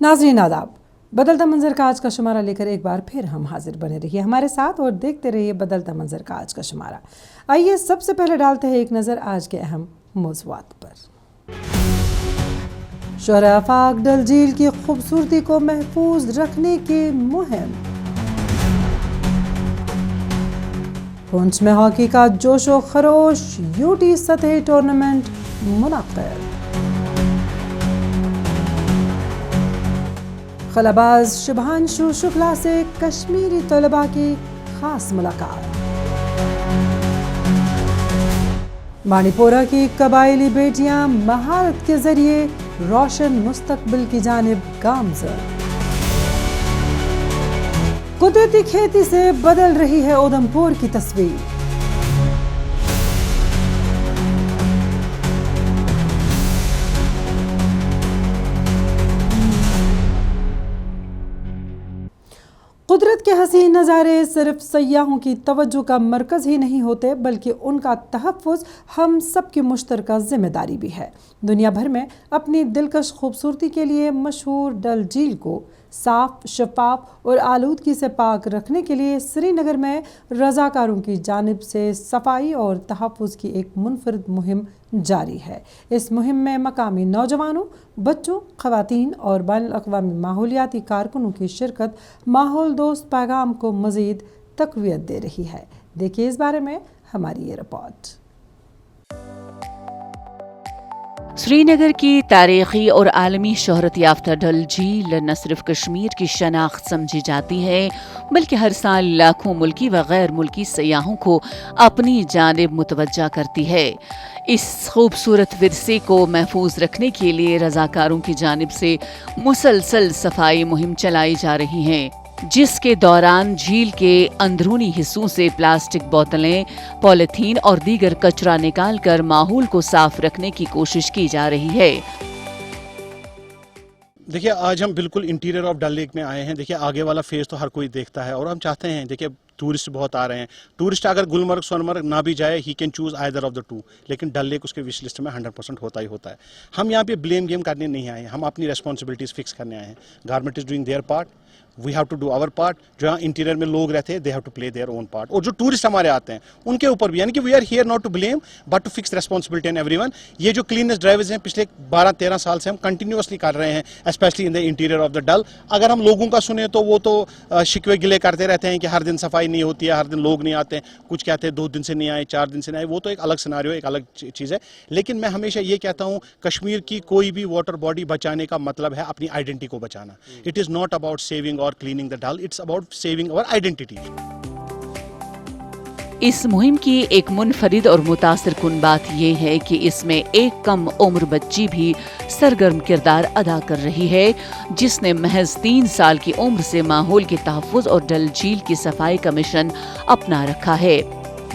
नाज़रीन आदाब, बदलता मंजर का आज का शुमारा लेकर एक बार फिर हम हाजिर बने रहिए हमारे साथ और देखते रहिए बदलता मंजर का आज का शुमारा। आइए सबसे पहले डालते हैं एक नज़र आज के अहम मौज़ूआत पर। शोहर आफाक डल झील की खूबसूरती को महफूज रखने की मुहिम। पुंछ में हॉकी का जोशो खरोश, यूटी सतही टूर्नामेंट मुनक्किद। खलाबाज शुभांशु शुक्ला से कश्मीरी तलबा की खास मुलाकात। मणिपुरा की कबायली बेटियां महारत के जरिए रोशन मुस्तकबिल की जानिब गामज़द। कुदरती खेती से बदल रही है उधमपुर की तस्वीर। कुदरत के हसीन नज़ारे सिर्फ सयाहों की तवज्जो का मरकज़ ही नहीं होते, बल्कि उनका तहफ़्फ़ुज़ हम सब की मुश्तरका ज़िम्मेदारी भी है। दुनिया भर में अपनी दिलकश खूबसूरती के लिए मशहूर डल झील को साफ, शफाफ और आलूदगी से पाक रखने के लिए श्रीनगर में रज़ाकारों की जानिब से सफाई और तहफ़्फ़ुज़ की एक मुनफरिद मुहिम जारी है। इस मुहिम में मकामी नौजवानों, बच्चों, ख़वातीन और बैनुल-अक़वामी माहौलियाती कारकुनों की शिरकत माहौल दोस्त पैगाम को मज़ीद तक़वियत दे रही है। देखिए इस बारे में हमारी ये रिपोर्ट। श्रीनगर की तारीखी और आलमी शोहरत याफ्ता डल झील न सिर्फ कश्मीर की शनाख्त समझी जाती है, बल्कि हर साल लाखों मुल्की व गैर मुल्की सयाहों को अपनी जानिब मुतवज्जा करती है। इस खूबसूरत विरसे को महफूज रखने के लिए रज़ाकारों की जानिब से मुसलसल सफाई मुहिम चलाई जा रही है, जिसके दौरान झील के अंदरूनी हिस्सों से प्लास्टिक बोतलें, पॉलीथीन और दीगर कचरा निकालकर माहौल को साफ रखने की कोशिश की जा रही है। देखिए, आज हम बिल्कुल इंटीरियर ऑफ डल लेक में आए हैं। देखिए, आगे वाला फेज तो हर कोई देखता है और हम चाहते हैं, देखिए टूरिस्ट बहुत आ रहे हैं। टूरिस्ट अगर गुलमर्ग सोनमर्ग ना भी जाए, he can choose either of the two, लेकिन डल लेक उसके विश लिस्ट में 100% होता ही होता है। हम यहाँ पे ब्लेम गेम करने नहीं आए हैं, हम अपनी रेस्पॉन्सिबिलिटीज फिक्स करने आए हैं। Government is doing their part, we have to do our part. जो यहाँ इंटीरियर में लोग रहते हैं, they have to play their own part. और जो टूरिस्ट हमारे आते हैं उनके ऊपर भी, यानी कि we are here not to blame but to fix responsibility on everyone. ये जो क्लीनेस ड्राइव्स हैं पिछले 12-13 साल से हम कंटिन्यूअसली कर रहे हैं, specially in the interior of the Dal. अगर हम लोगों का सुने तो वो तो शिकवे गिले करते रहते हैं कि हर दिन सफाई नहीं होती है, हर दिन लोग नहीं आते हैं। कुछ कहते हैं 2 दिन से नहीं आए, 4 दिन से नहीं आए, वो तो एक अलग सिनारियो, एक अलग चीज़ है। लेकिन मैं हमेशा ये कहता हूँ, कश्मीर की कोई भी वाटर बॉडी बचाने का मतलब है अपनी आइडेंटिटी को बचाना। It is not about saving और cleaning the Dal, it's about saving our identity. इस मुहिम की एक मुनफरिद और मुतासिर कुन बात यह है कि इसमें एक कम उम्र बच्ची भी सरगर्म किरदार अदा कर रही है, जिसने महज 3 साल की उम्र से माहौल के तहफ़्फ़ुज़ और डल झील की सफाई का मिशन अपना रखा है।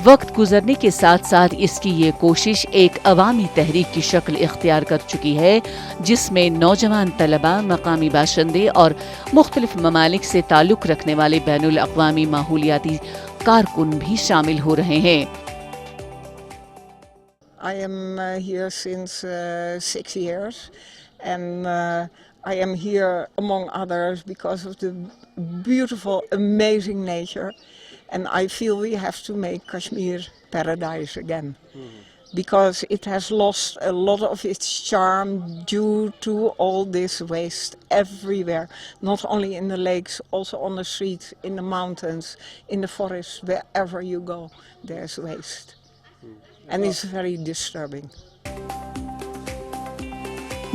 वक्त गुजरने के साथ साथ इसकी ये कोशिश एक अवामी तहरीक की शक्ल इख्तियार कर चुकी है, जिसमें नौजवान तलबा, मकामी बाशिंदे और मुख्तलिफ ममालिक से ताल्लुक़ रखने वाले बैनुल अक़वामी माहौलियाती कारकुन भी शामिल हो रहे हैं। I am here since 6 years and I am here among others because of the beautiful, amazing nature. And I feel we have to make Kashmir paradise again, because it has lost a lot of its charm due to all this waste everywhere, not only in the lakes, also on the streets, in the mountains, in the forests, wherever you go, there's waste. And it's very disturbing.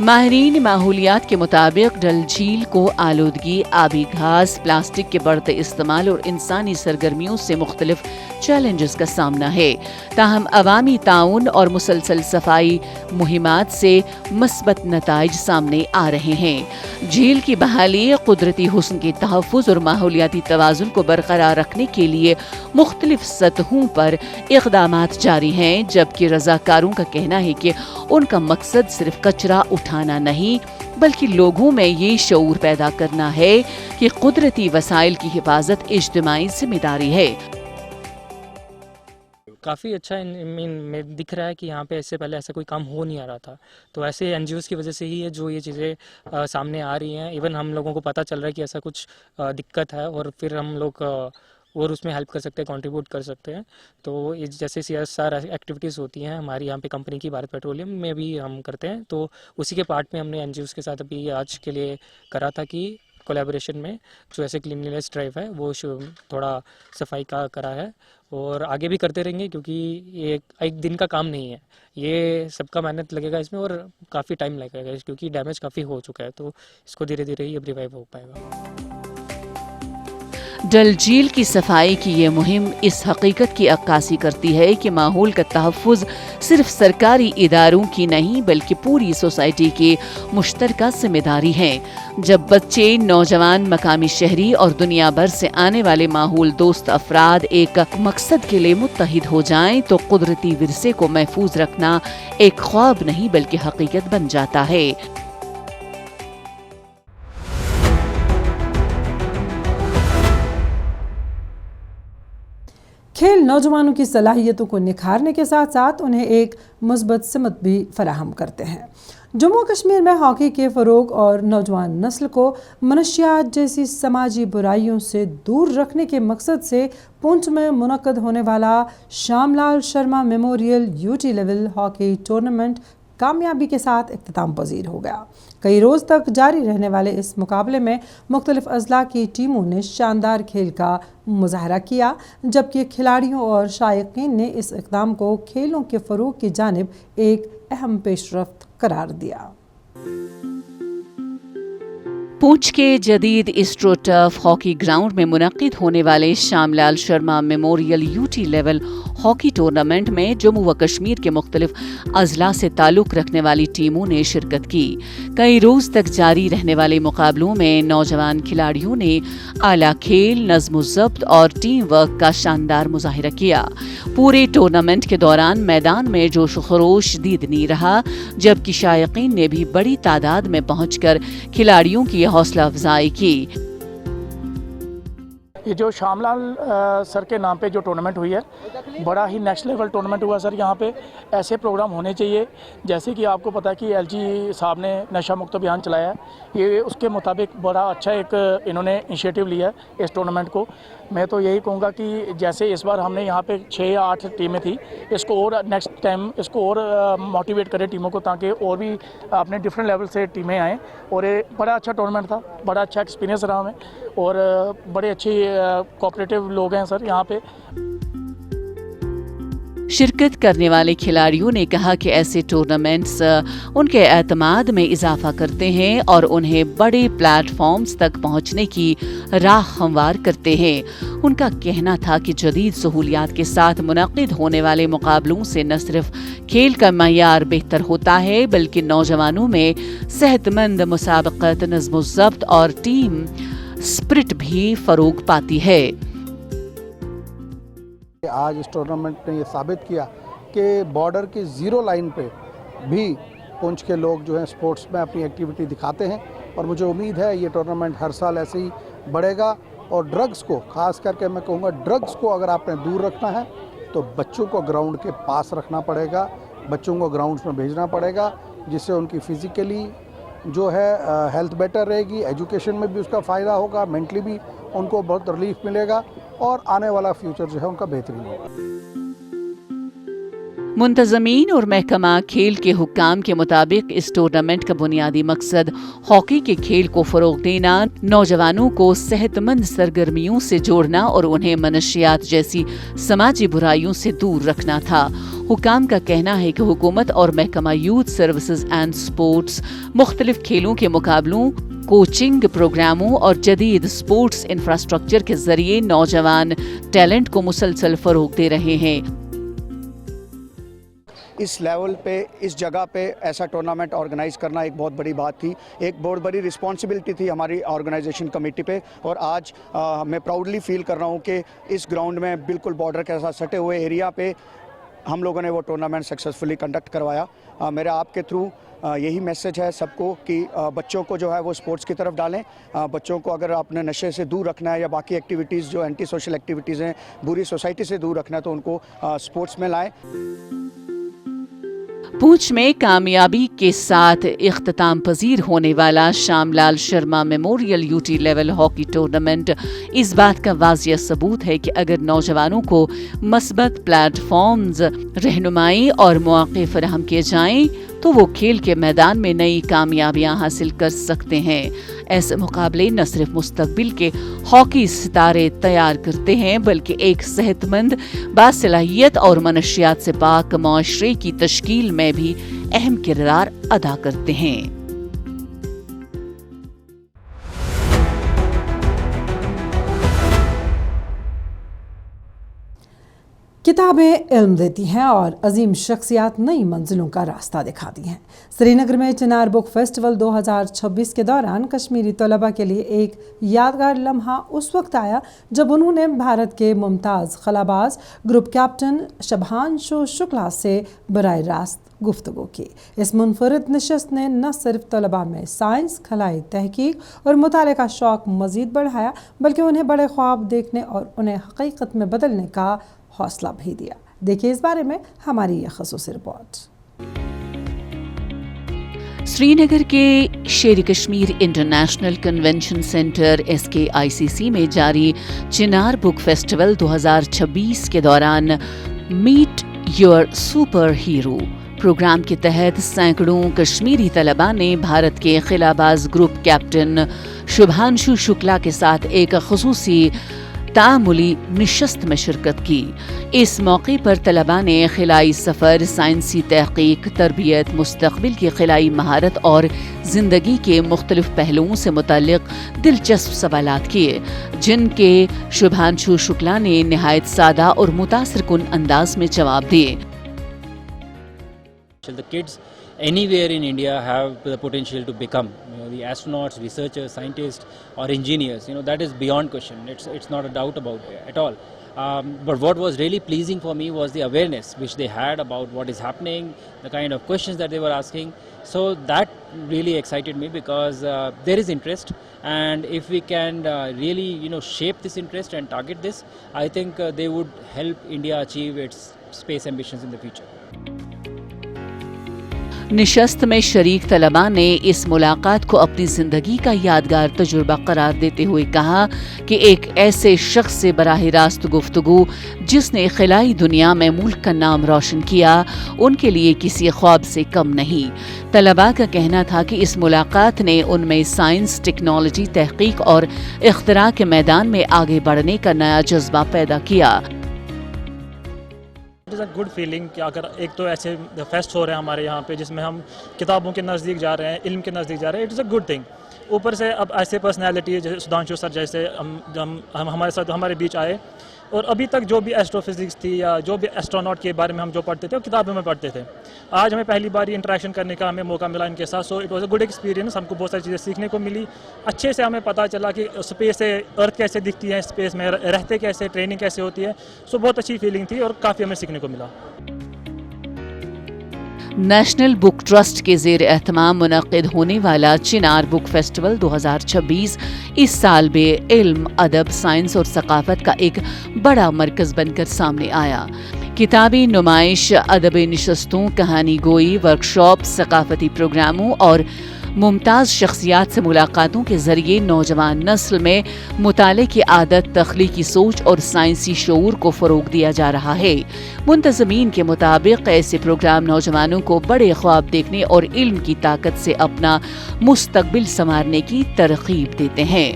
माहिरीन माहौलियात के मुताबिक डल झील को आलूदगी, आबी घास, plastic के बढ़ते इस्तेमाल और इंसानी सरगर्मियों से मुख्तलिफ चैलेंजेस का सामना है। ताहम अवामी ताउन और मुसलसल सफाई मुहिमात से मस्बत नताइज सामने आ रहे हैं। झील की बहाली, कुदरती हुस्न के तहफ़्फ़ुज़ और माहौलियाती तवाज़ुन को बरकरार रखने के लिए मुख्तलिफ सतहों पर इक़दामात जारी हैं, जबकि रज़ाकारों का कहना है कि उनका मकसद सिर्फ कचरा उठाना नहीं, बल्कि लोगों में ये शऊर पैदा करना है कि कुदरती वसाइल की हिफाजत इज्तिमाई जिम्मेदारी है। کافی اچھا میں دکھ رہا ہے کہ یہاں پہ اس سے پہلے ایسا کوئی کام ہو نہیں آ رہا تھا. تو ایسے این جی اوز کی وجہ سے ہی ہے جو یہ چیزیں سامنے آ رہی ہیں. ایون ہم لوگوں کو پتہ چل رہا ہے کہ ایسا کچھ دقت ہے اور پھر ہم لوگ اور اس میں ہیلپ کر سکتے ہیں, کنٹریبیوٹ کر سکتے ہیں. تو جیسے سی ایس آر ایکٹیویٹیز ہوتی ہیں ہماری یہاں پہ کمپنی کی بھارت پیٹرولیم میں بھی ہم کرتے ہیں, تو اسی کے پارٹ میں ہم نے این جی اوز کے ساتھ ابھی آج کے لیے کرا تھا کہ کولیبوریشن میں جو ایسے کلینلیس ڈرائیو ہے وہ تھوڑا صفائی کا کرا ہے, اور آگے بھی کرتے رہیں گے کیونکہ یہ ایک دن کا کام نہیں ہے, یہ سب کا محنت لگے گا اس میں اور کافی ٹائم لگے گا کیونکہ ڈیمیج کافی ہو چکا ہے. تو اس کو دھیرے دھیرے ہی اب ریوائیو ہو پائے گا. ڈل جھیل کی صفائی کی یہ مہم اس حقیقت کی عکاسی کرتی ہے کہ ماحول کا تحفظ صرف سرکاری اداروں کی نہیں بلکہ پوری سوسائٹی کی مشترکہ ذمہ داری ہے. جب بچے, نوجوان, مقامی شہری اور دنیا بھر سے آنے والے ماحول دوست افراد ایک مقصد کے لیے متحد ہو جائیں تو قدرتی ورثے کو محفوظ رکھنا ایک خواب نہیں بلکہ حقیقت بن جاتا ہے. کھیل نوجوانوں کی صلاحیتوں کو نکھارنے کے ساتھ ساتھ انہیں ایک مثبت سمت بھی فراہم کرتے ہیں. جموں و کشمیر میں ہاکی کے فروغ اور نوجوان نسل کو منشیات جیسی سماجی برائیوں سے دور رکھنے کے مقصد سے پونچھ میں منعقد ہونے والا شام لال Sharma memorial U T level hockey tournament کامیابی کے ساتھ اختتام پذیر ہو گیا. کئی روز تک جاری رہنے والے اس مقابلے میں مختلف اضلاع کی ٹیموں نے شاندار کھیل کا مظاہرہ کیا, جبکہ کھلاڑیوں اور شائقین نے اس اقدام کو کھیلوں کے فروغ کی جانب ایک اہم پیش رفت قرار دیا. پونچھ کے جدید اسٹرو ٹرف ہاکی گراؤنڈ میں منعقد ہونے والے شام لال Sharma memorial U T level hockey tournament میں جموں و کشمیر کے مختلف اضلاع سے تعلق رکھنے والی ٹیموں نے شرکت کی. کئی روز تک جاری رہنے والے مقابلوں میں نوجوان کھلاڑیوں نے اعلیٰ کھیل, نظم و ضبط اور ٹیم ورک کا شاندار مظاہرہ کیا. پورے ٹورنامنٹ کے دوران میدان میں جوش و خروش دید نہیں رہا, جبکہ شائقین نے بھی بڑی تعداد میں پہنچ کر کھلاڑیوں کی حوصلہ افزائی کی. یہ جو شام لال سر کے نام پہ جو ٹورنامنٹ ہوئی ہے بڑا ہی نیکسٹ لیول ٹورنامنٹ ہوا سر. یہاں پہ ایسے پروگرام ہونے چاہیے جیسے کہ آپ کو پتہ ہے کہ ایل جی صاحب نے نشہ مکت ابھیان چلایا ہے, یہ اس کے مطابق بڑا اچھا ایک انہوں نے انیشیٹو لیا ہے اس ٹورنامنٹ کو. میں تو یہی کہوں گا کہ جیسے اس بار ہم نے یہاں پہ 6 یا 8 ٹیمیں تھی, اس کو اور نیکسٹ ٹائم اس کو اور موٹیویٹ کرے ٹیموں کو تاکہ اور بھی اپنے ڈفرینٹ لیول سے ٹیمیں آئیں. اور یہ بڑا اچھا ٹورنامنٹ تھا, بڑا اچھا ایکسپیرینس رہا ہمیں, اور بڑے اچھی کوآپریٹو لوگ ہیں سر یہاں پہ. شرکت کرنے والے کھلاڑیوں نے کہا کہ ایسے ٹورنامنٹس ان کے اعتماد میں اضافہ کرتے ہیں اور انہیں بڑے پلیٹ فارمز تک پہنچنے کی راہ ہموار کرتے ہیں. ان کا کہنا تھا کہ جدید سہولیات کے ساتھ منعقد ہونے والے مقابلوں سے نہ صرف کھیل کا معیار بہتر ہوتا ہے بلکہ نوجوانوں میں صحت مند مسابقت, نظم و ضبط اور ٹیم اسپرٹ بھی فروغ پاتی ہے. آج اس ٹورنامنٹ نے یہ ثابت کیا کہ بارڈر کی زیرو لائن پہ بھی پونچھ کے لوگ جو ہیں سپورٹس میں اپنی ایکٹیویٹی دکھاتے ہیں, اور مجھے امید ہے یہ ٹورنامنٹ ہر سال ایسے ہی بڑھے گا. اور ڈرگز کو خاص کر کے میں کہوں گا, ڈرگز کو اگر آپ نے دور رکھنا ہے تو بچوں کو گراؤنڈ کے پاس رکھنا پڑے گا, بچوں کو گراؤنڈز میں بھیجنا پڑے گا, جس سے ان کی فزیکلی جو ہے ہیلتھ بیٹر رہے گی, ایجوکیشن میں بھی اس کا فائدہ ہوگا, مینٹلی بھی ان کو بہت ریلیف ملے گا, اور آنے والا فیوچر جو ہے ان کا بہترین ہوگا. منتظمین اور محکمہ کھیل کے حکام کے مطابق اس ٹورنامنٹ کا بنیادی مقصد ہاکی کے کھیل کو فروغ دینا, نوجوانوں کو صحت مند سرگرمیوں سے جوڑنا اور انہیں منشیات جیسی سماجی برائیوں سے دور رکھنا تھا. حکام کا کہنا ہے کہ حکومت اور محکمہ یوتھ سروسز اینڈ سپورٹس مختلف کھیلوں کے مقابلوں, کوچنگ پروگراموں اور جدید سپورٹس انفراسٹرکچر کے ذریعے نوجوان ٹیلنٹ کو مسلسل فروغ دے رہے ہیں. اس لیول پہ, اس جگہ پہ ایسا ٹورنامنٹ آرگنائز کرنا ایک بہت بڑی بات تھی, ایک بہت بڑی رسپانسبلٹی تھی ہماری آرگنائزیشن کمیٹی پہ. اور آج میں پراؤڈلی فیل کر رہا ہوں کہ اس گراؤنڈ میں بالکل بارڈر کے ساتھ سٹے ہوئے ایریا پہ हम लोगों ने वो टूर्नामेंट सक्सेसफुली कंडक्ट करवाया। मेरा आपके थ्रू यही मैसेज है सबको कि बच्चों को जो है वो स्पोर्ट्स की तरफ डालें। बच्चों को अगर आपने नशे से दूर रखना है या बाकी एक्टिविटीज़ जो एंटी सोशल एक्टिविटीज़ हैं, बुरी सोसाइटी से दूर रखना है, तो उनको स्पोर्ट्स में लाएं। पूंछ में कामयाबी के साथ इख्तिताम पजीर होने वाला Shyamlal Sharma memorial UT level hockey tournament इस बात का वाज़िया सबूत है कि अगर नौजवानों को मस्बत प्लेटफॉर्म्स, रहनुमाई और मौके फराहम किए जाएं तो वो खेल के मैदान में नई कामयाबियां हासिल कर सकते हैं। ऐसे मुकाबले न सिर्फ मुस्तकबिल के हॉकी सितारे तैयार करते हैं बल्कि एक सेहतमंद, बासलाहियत और मनशियात से पाक मुआशरे की तश्कील में भी अहम किरदार अदा करते हैं। किताबें इल्म देती हैं और अजीम शख्सियात नई मंजिलों का रास्ता दिखाती हैं। श्रीनगर में चिनार बुक फेस्टिवल 2026 के दौरान कश्मीरी तलबा के लिए एक यादगार लम्हा उस वक्त आया जब उन्होंने भारत के मुमताज़ खलाबाज ग्रुप कैप्टन शुभांशु शुक्ला से बराह रास्त गुफ्तगू की। इस मुनफरिद नशस्त ने न सिर्फ तलबा में साइंस, खलाई तहकीक और मुताले का शौक़ मज़ीद बढ़ाया बल्कि उन्हें बड़े ख्वाब देखने और उन्हें हकीकत में बदलने का हौसला भी दिया। देखिए इस बारे में हमारी ये ख़ुसूसी रिपोर्ट। श्रीनगर के Sher Kashmir international convention centre SKICC में जारी चिनार बुक फेस्टिवल 2026 के दौरान meet your super hero programme के तहत सैकड़ों कश्मीरी तलबा ने भारत के खिलाबाज ग्रुप कैप्टन शुभांशु शुक्ला के साथ एक खुसूसी तामुली निशस्त में शिरकत की। इस मौके पर तलबा ने खिलाई सफ़र, साइंसी तहकीक, तरबियत, मुस्तक़बिल की खिलाई महारत और ज़िंदगी के मुख्तलिफ पहलुओं से मुताल्लिक़ दिलचस्प सवालात किए, जिनके शुभांशु शुक्ला ने निहायत सादा और मुतासिर कुन अंदाज में जवाब दिए। The kids anywhere in India have the potential to become, the astronauts, researchers, scientists, or engineers. That is beyond question. It's not a doubt about it at all. But what was really pleasing for me was the awareness which they had about what is happening, the kind of questions that they were asking. So that really excited me because there is interest, and if we can really shape this interest and target this, I think they would help India achieve its space ambitions in the future. निशस्त में शरीक तलबा ने इस मुलाकात को अपनी जिंदगी का यादगार तजुर्बा करार देते हुए कहा कि एक ऐसे शख्स से बराह रास्त गुफ्तगू जिसने खिलाई दुनिया में मुल्क का नाम रोशन किया, उनके लिए किसी ख्वाब से कम नहीं। तलबा का कहना था कि इस मुलाकात ने उनमें साइंस, टेक्नोलॉजी, तहकीक और इख्तिरा के मैदान में आगे बढ़ने का नया जज्बा पैदा किया। It is a good feeling कि अगर एक तो ऐसे फेस्ट हो रहे हैं हमारे यहाँ पे जिसमें हम किताबों के नज़दीक जा रहे हैं, इल्म के नज़दीक जा रहे हैं, it is a good thing. ऊपर से अब ऐसे पर्सनैलिटी जैसे सुधांशु सर जैसे हम हमारे साथ हमारे बीच आए, और अभी तक जो भी एस्ट्रोफिजिक्स थी या जो भी एस्ट्रोनॉट के बारे में हम जो पढ़ते थे वो किताबों में पढ़ते थे। आज हमें पहली बार इंटरेक्शन करने का हमें मौका मिला इनके साथ। So it was a good experience. हमको बहुत सारी चीज़ें सीखने को मिली। अच्छे से हमें पता चला कि स्पेस से अर्थ कैसे दिखती है, स्पेस में रहते कैसे, ट्रेनिंग कैसे होती है। सो बहुत अच्छी फीलिंग थी और काफ़ी हमें सीखने को मिला। नेशनल बुक ट्रस्ट के ज़ेर एहतमाम मुनक़िद होने वाला चिनार बुक फेस्टिवल 2026 इस साल भी इल्म, अदब, साइंस और सकाफत का एक बड़ा मरकज़ बनकर सामने आया। किताबी नुमाइश, अदबी नशस्तों, कहानी गोई, वर्कशॉप, सकाफती प्रोग्रामों और मुमताज़ शख्सियात से मुलाकातों के ज़रिए नौजवान नस्ल में मुताले की आदत, तख्लीकी सोच और साइंसी शऊर को फ़रोग़ दिया जा रहा है। मुंतज़मीन के मुताबिक ऐसे प्रोग्राम नौजवानों को बड़े ख्वाब देखने और इल्म की ताकत से अपना मुस्तकबिल संवारने की तरग़ीब देते हैं।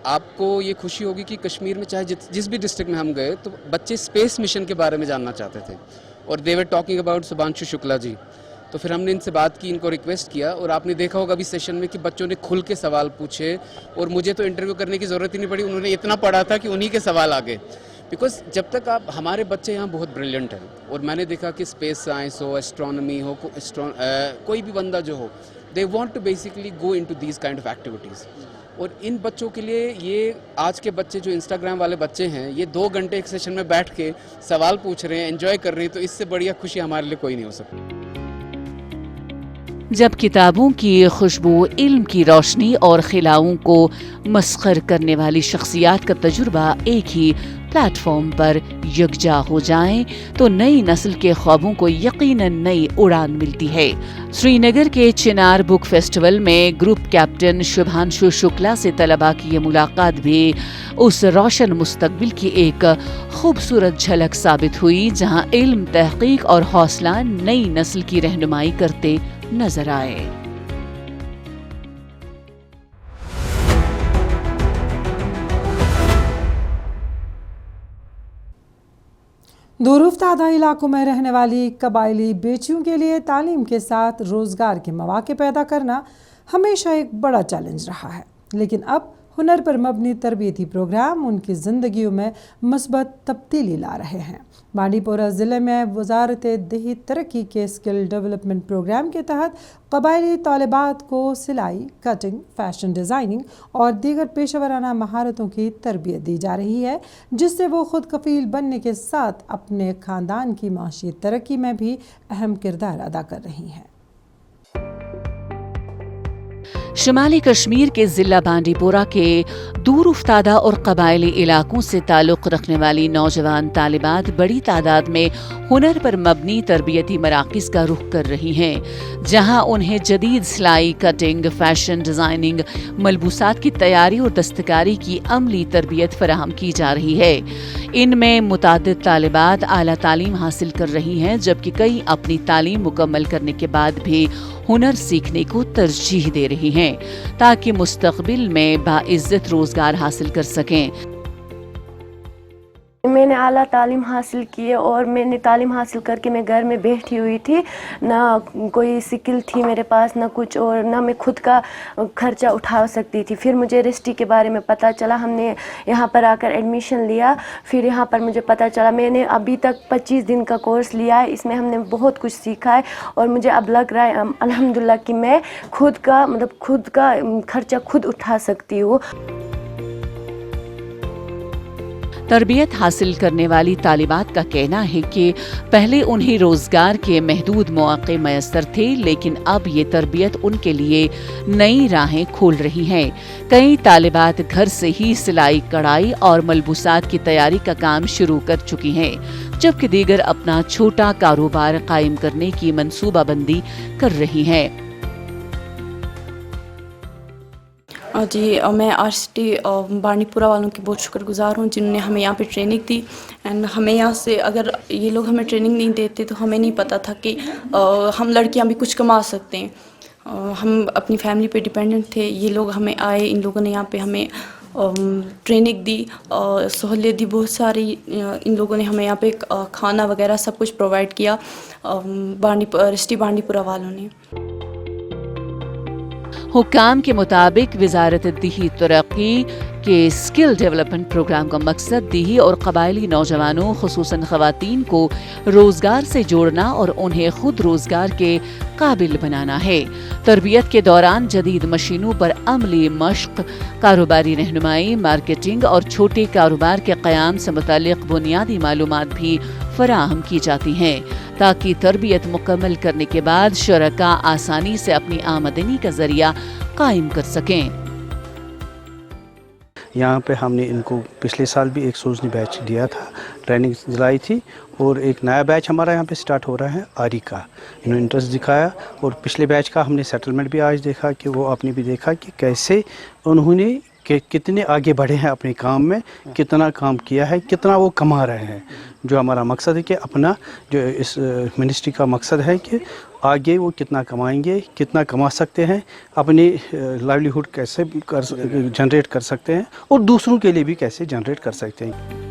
आपको ये खुशी होगी कि कश्मीर में चाहे जिस भी डिस्ट्रिक्ट में हम गए तो बच्चे स्पेस मिशन के बारे में जानना चाहते थे, और they were talking about Shubhanshu Shukla ji. तो फिर हमने इनसे बात की, इनको रिक्वेस्ट किया, और आपने देखा होगा अभी सेशन में कि बच्चों ने खुल के सवाल पूछे, और मुझे तो इंटरव्यू करने की ज़रूरत ही नहीं पड़ी। उन्होंने इतना पढ़ा था कि उन्हीं के सवाल आ गए। बिकॉज जब तक हमारे बच्चे यहाँ बहुत ब्रिलियंट हैं, और मैंने देखा कि स्पेस साइंस हो, एस्ट्रोनॉमी हो, कोई भी बंदा जो हो, they want to basically go into these kind of activities. اور ان بچوں کے لیے یہ آج کے بچے جو انسٹاگرام والے بچے ہیں یہ 2 گھنٹے ایک سیشن میں بیٹھ کے سوال پوچھ رہے ہیں, انجوائے کر رہے ہیں, تو اس سے بڑھیا خوشی ہمارے لیے کوئی نہیں ہو سکتی. جب کتابوں کی خوشبو, علم کی روشنی اور خلاؤں کو مسخر کرنے والی شخصیات کا تجربہ ایک ہی پلیٹ فارم پر یکجا ہو جائیں تو نئی نسل کے خوابوں کو یقیناً نئی اڑان ملتی ہے. سری نگر کے چنار بک فیسٹیول میں گروپ کیپٹن شبھانشو شکلا سے طلباء کی یہ ملاقات بھی اس روشن مستقبل کی ایک خوبصورت جھلک ثابت ہوئی جہاں علم, تحقیق اور حوصلہ نئی نسل کی رہنمائی کرتے نظر آئے. دور افتادہ علاقوں میں رہنے والی قبائلی بیٹیوں کے لیے تعلیم کے ساتھ روزگار کے مواقع پیدا کرنا ہمیشہ ایک بڑا چیلنج رہا ہے، لیکن اب ہنر پر مبنی تربیتی پروگرام ان کی زندگیوں میں مثبت تبدیلی لا رہے ہیں۔ بانڈی پورہ ضلع میں وزارت دیہی ترقی کے اسکل ڈیولپمنٹ پروگرام کے تحت قبائلی طالبات کو سلائی، کٹنگ، فیشن ڈیزائننگ اور دیگر پیشہ ورانہ مہارتوں کی تربیت دی جا رہی ہے، جس سے وہ خود کفیل بننے کے ساتھ اپنے خاندان کی معاشی ترقی میں بھی اہم کردار ادا کر رہی ہیں۔ شمالی کشمیر کے ضلع بانڈی پورہ کے دور افتادہ اور قبائلی علاقوں سے تعلق رکھنے والی نوجوان طالبات بڑی تعداد میں ہنر پر مبنی تربیتی مراکز کا رخ کر رہی ہیں، جہاں انہیں جدید سلائی، کٹنگ، فیشن ڈیزائننگ، ملبوسات کی تیاری اور دستکاری کی عملی تربیت فراہم کی جا رہی ہے۔ ان میں متعدد طالبات اعلیٰ تعلیم حاصل کر رہی ہیں، جبکہ کئی اپنی تعلیم مکمل کرنے کے بعد بھی ہنر سیکھنے کو ترجیح دے رہی ہیں تاکہ مستقبل میں باعزت روزگار حاصل کر سکیں۔ میں نے اعلیٰ تعلیم حاصل کی ہے اور میں نے تعلیم حاصل کر کے میں گھر میں بیٹھی ہوئی تھی، نہ کوئی سکل تھی میرے پاس، نہ کچھ، اور نہ میں خود کا خرچہ اٹھا سکتی تھی۔ پھر مجھے رسٹی کے بارے میں پتہ چلا، ہم نے یہاں پر آ کر ایڈمیشن لیا، پھر یہاں پر مجھے پتہ چلا، میں نے ابھی تک 25 دن کا کورس لیا ہے، اس میں ہم نے بہت کچھ سیکھا ہے اور مجھے اب لگ رہا ہے الحمدللہ کہ میں خود کا خرچہ خود اٹھا سکتی ہوں۔ تربیت حاصل کرنے والی طالبات کا کہنا ہے کہ پہلے انہیں روزگار کے محدود مواقع میسر تھے، لیکن اب یہ تربیت ان کے لیے نئی راہیں کھول رہی ہیں۔ کئی طالبات گھر سے ہی سلائی، کڑھائی اور ملبوسات کی تیاری کا کام شروع کر چکی ہیں، جبکہ دیگر اپنا چھوٹا کاروبار قائم کرنے کی منصوبہ بندی کر رہی ہیں۔ جی، میں RCT بانڈی پورہ والوں کی بہت شکر گزار ہوں جنہوں نے ہمیں یہاں پہ ٹریننگ دی، اینڈ ہمیں یہاں سے اگر یہ لوگ ہمیں ٹریننگ نہیں دیتے تو ہمیں نہیں پتہ تھا کہ ہم لڑکیاں بھی کچھ کما سکتے ہیں۔ ہم اپنی فیملی پہ ڈیپینڈنٹ تھے، یہ لوگ ہمیں آئے، ان لوگوں نے یہاں پہ ہمیں ٹریننگ دی، سہولیت دی بہت ساری، ان لوگوں نے ہمیں یہاں پہ کھانا وغیرہ سب کچھ پرووائڈ کیا رسٹی بانڈی پورہ والوں نے۔ حکام کے مطابق وزارت دیہی ترقی کے اسکل ڈیولپمنٹ پروگرام کا مقصد دیہی اور قبائلی نوجوانوں خصوصاً خواتین کو روزگار سے جوڑنا اور انہیں خود روزگار کے قابل بنانا ہے۔ تربیت کے دوران جدید مشینوں پر عملی مشق، کاروباری رہنمائی، مارکیٹنگ اور چھوٹے کاروبار کے قیام سے متعلق بنیادی معلومات بھی فراہم کی جاتی ہیں تاکہ تربیت مکمل کرنے کے بعد شرکاء آسانی سے اپنی آمدنی کا ذریعہ قائم کر سکیں۔ یہاں پہ ہم نے ان کو پچھلے سال بھی ایک سوزنی بیچ دیا تھا، ٹریننگ دلائی تھی، اور ایک نیا بیچ ہمارا یہاں پہ سٹارٹ ہو رہا ہے آری کا۔ انہوں نے انٹرسٹ دکھایا اور پچھلے بیچ کا ہم نے سیٹلمنٹ بھی آج دیکھا کہ وہ آپ نے بھی دیکھا کہ کیسے انہوں نے کہ کتنے آگے بڑھے ہیں اپنے کام میں، کتنا کام کیا ہے، کتنا وہ کما رہے ہیں۔ جو ہمارا مقصد ہے کہ اپنا جو اس منسٹری کا مقصد ہے کہ آگے وہ کتنا کمائیں گے، کتنا کما سکتے ہیں، اپنی لائیولیہوڈ کیسے جنریٹ کر سکتے ہیں اور دوسروں کے لیے بھی کیسے جنریٹ کر سکتے ہیں۔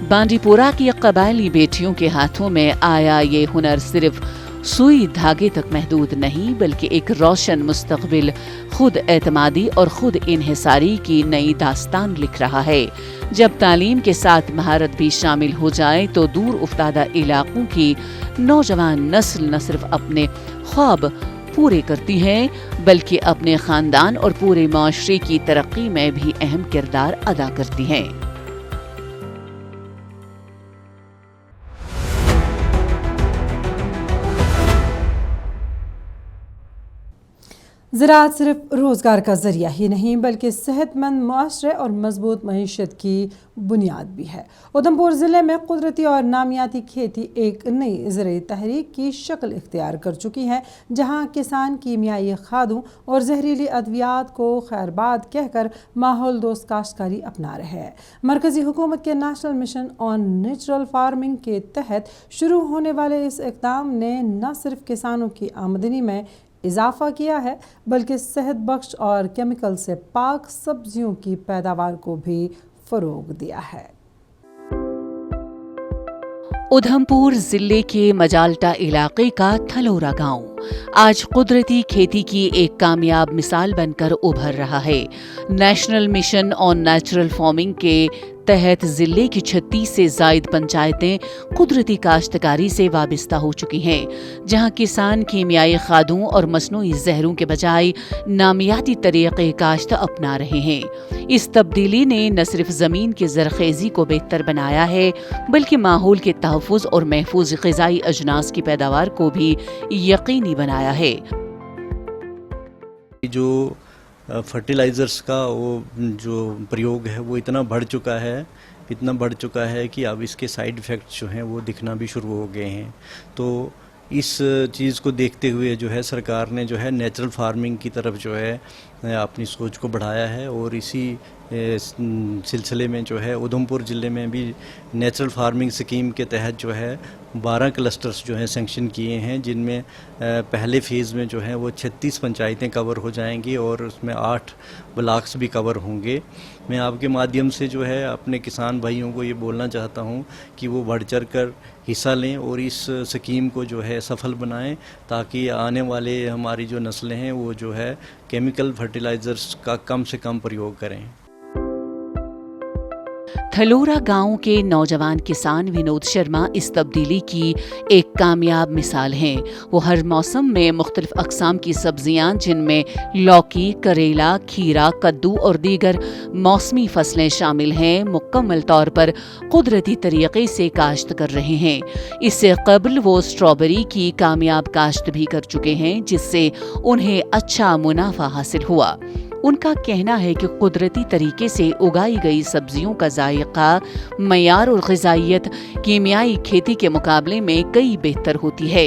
بانڈی پورہ کی قبائلی بیٹیوں کے ہاتھوں میں آیا یہ ہنر صرف سوئی دھاگے تک محدود نہیں، بلکہ ایک روشن مستقبل، خود اعتمادی اور خود انحصاری کی نئی داستان لکھ رہا ہے۔ جب تعلیم کے ساتھ مہارت بھی شامل ہو جائے تو دور افتادہ علاقوں کی نوجوان نسل نہ صرف اپنے خواب पूरे करती हैं बल्कि अपने खानदान और पूरे माशरे की तरक्की में भी अहम किरदार अदा करती हैं। ज़राअत सिर्फ रोज़गार का ज़रिया ही नहीं बल्कि सेहतमंद मुआशरे और मजबूत मईशत की बुनियाद भी है। उधमपुर ज़िले में कुदरती और नामियाती खेती एक नई ज़राई तहरीक की शक्ल इख्तियार कर चुकी है, जहां किसान कीमियाई खादों और जहरीली अद्वियात को खैरबाद कहकर माहौल दोस्त काश्तकारी अपना रहे हैं। मरकज़ी हुकूमत के national mission on natural farming के तहत शुरू होने वाले इस इक़दाम ने न सिर्फ किसानों की आमदनी में इजाफा किया है बल्कि सेहत बख्श और केमिकल से पाक सब्जियों की पैदावार को भी फरोग दिया है। उधमपुर जिले के मजालटा इलाके का थलोरा गांव आज कुदरती खेती की एक कामयाब मिसाल बनकर उभर रहा है। National mission on natural farming के तहत जिले की 36 से जायद पंचायतें कुदरती काश्तकारी से वाबस्ता हो चुकी हैं, जहां किसान कीमियाई खादों और मसनूई जहरों के बजाय नामियाती तरीक़े काश्त अपना रहे हैं। इस तब्दीली ने न सिर्फ ज़मीन की ज़रख़ेज़ी को बेहतर बनाया है बल्कि माहौल के तहफ़्फ़ुज़ और महफूज ग़िज़ाई अजनास की पैदावार को भी यकीनी बनाया है। जो फर्टिलाइज़र्स का वो जो प्रयोग है वो इतना बढ़ चुका है कि अब इसके साइड इफ़ेक्ट्स जो हैं वो दिखना भी शुरू हो गए हैं। तो इस चीज़ को देखते हुए जो है सरकार ने जो है नेचुरल फार्मिंग की तरफ जो है अपनी सोच को बढ़ाया है और इसी सिलसिले में जो है उधमपुर ज़िले में भी नेचुरल फार्मिंग स्कीम के तहत जो है 12 क्लस्टर्स जो हैं सैंक्शन किए हैं, जिनमें पहले फ़ेज़ में जो है वो 36 पंचायतें कवर हो जाएंगी और उसमें 8 ब्लॉक्स भी कवर होंगे। मैं आपके माध्यम से जो है अपने किसान भाइयों को ये बोलना चाहता हूँ कि वो बढ़ चढ़ कर हिस्सा लें और इस स्कीम को जो है सफल बनाएं, ताकि आने वाले हमारी जो नस्लें हैं वो जो है केमिकल फर्टिलाइज़र्स का कम से कम प्रयोग करें। थलोरा गांव के नौजवान किसान विनोद शर्मा इस तब्दीली की एक कामयाब मिसाल हैं। वो हर मौसम में मुख्तलिफ अक़साम की सब्जियां जिनमें लौकी, करेला, खीरा, कद्दू और दीगर मौसमी फसलें शामिल हैं, मुकम्मल तौर पर कुदरती तरीक़े से काश्त कर रहे हैं। इससे कबल वो स्ट्रॉबेरी की कामयाब काश्त भी कर चुके हैं, जिससे उन्हें अच्छा मुनाफा हासिल हुआ। उनका कहना है कि कुदरती तरीके से उगाई गई सब्जियों का जायका, मयार और ग़िज़ाइयत कीमियाई खेती के मुकाबले में कई बेहतर होती है।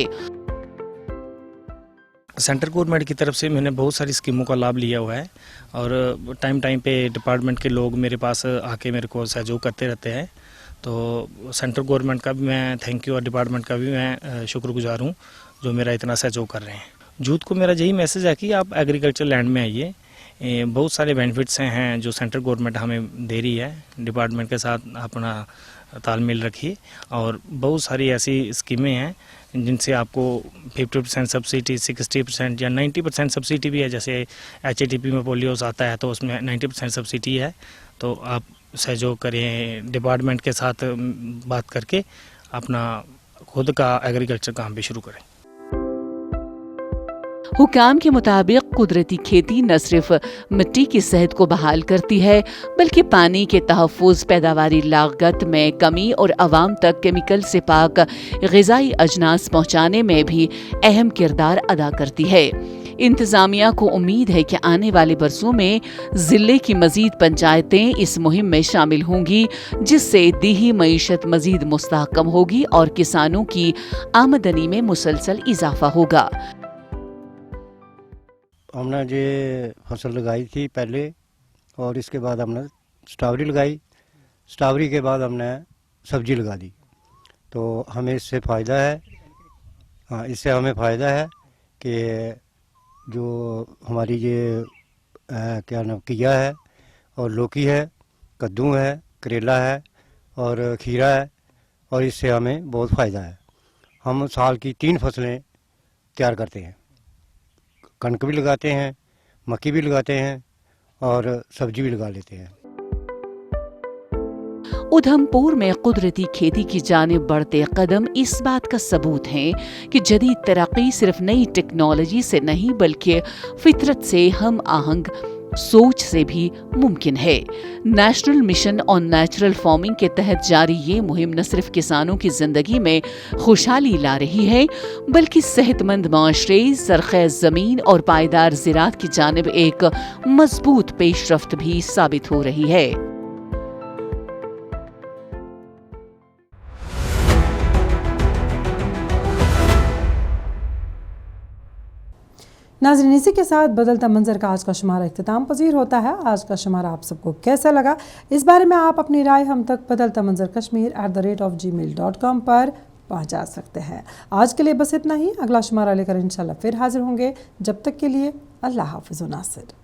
सेंट्रल गवर्नमेंट की तरफ से मैंने बहुत सारी स्कीमों का लाभ लिया हुआ है और टाइम पे डिपार्टमेंट के लोग मेरे पास आके मेरे को सहयोग करते रहते हैं। तो सेंट्रल गवर्नमेंट का भी मैं थैंक यू और डिपार्टमेंट का भी मैं शुक्रगुजार हूँ जो मेरा इतना सहयोग कर रहे हैं। यूथ को मेरा यही मैसेज है कि आप एग्रीकल्चर लैंड में आइए। बहुत सारे बेनिफिट्स हैं जो सेंट्रल गवर्नमेंट हमें दे रही है। डिपार्टमेंट के साथ अपना तालमेल रखिए और बहुत सारी ऐसी स्कीमें हैं जिनसे आपको 50% सब्सिडी, 60% या 90% सब्सिडी भी है। जैसे HATP में पोलियोस आता है तो उसमें 90% सब्सिडी है। तो आप सहयोग करें, डिपार्टमेंट के साथ बात करके अपना खुद का एग्रीकल्चर काम भी शुरू करें। हुकाम के मुताबिक कुदरती खेती न सिर्फ मिट्टी की सेहत को बहाल करती है बल्कि पानी के तहफ़्फ़ुज़, पैदावारी लागत में कमी और आवाम तक केमिकल से पाक ग़िज़ाई अजनास पहुँचाने में भी अहम किरदार अदा करती है। इंतज़ामिया को उम्मीद है कि आने वाले बरसों में ज़िले की मज़ीद पंचायतें इस मुहिम में शामिल होंगी, जिससे दीही मईशत मज़ीद मुस्तहकम होगी और किसानों की आमदनी में मुसलसल इजाफा होगा। हमने ये फसल लगाई थी पहले और इसके बाद हमने स्ट्रॉबेरी लगाई। स्ट्रॉबेरी के बाद हमने सब्जी लगा दी। तो हमें इससे फ़ायदा है, इससे हमें फ़ायदा है कि जो हमारी ये क्या नाम घिया है और लौकी है, कद्दू है, करेला है और खीरा है, और इससे हमें बहुत फ़ायदा है। हम साल की 3 फसलें तैयार करते हैं। कणक भी लगाते हैं, मक्की भी लगाते हैं और सब्जी भी लगा लेते हैं। उधमपुर में कुदरती खेती की जानिब बढ़ते कदम इस बात का सबूत हैं कि जदीद तरक्की सिर्फ नई टेक्नोलॉजी से नहीं बल्कि फितरत से हम आहंग सोच से भी मुमकिन है। National mission on natural farming के तहत जारी ये मुहिम न सिर्फ किसानों की जिंदगी में खुशहाली ला रही है बल्कि सेहतमंद माशरे, सरखेज़ ज़मीन और पायदार ज़राअत की जानिब एक मजबूत पेशरफ्त भी साबित हो रही है। नाज़रीन, इसी के साथ बदलता मंजर का आज का शुमारा इख्तिताम पजीर होता है। आज का शुमारा आप सबको कैसा लगा, इस बारे में आप अपनी राय हम तक बदलता मंजर kashmir@gmail.com पर पहुंचा सकते हैं। आज के लिए बस इतना ही। अगला शुमारा लेकर इंशाल्लाह फिर हाजिर होंगे। जब तक के लिए अल्लाह हाफ़िज़ नासिर।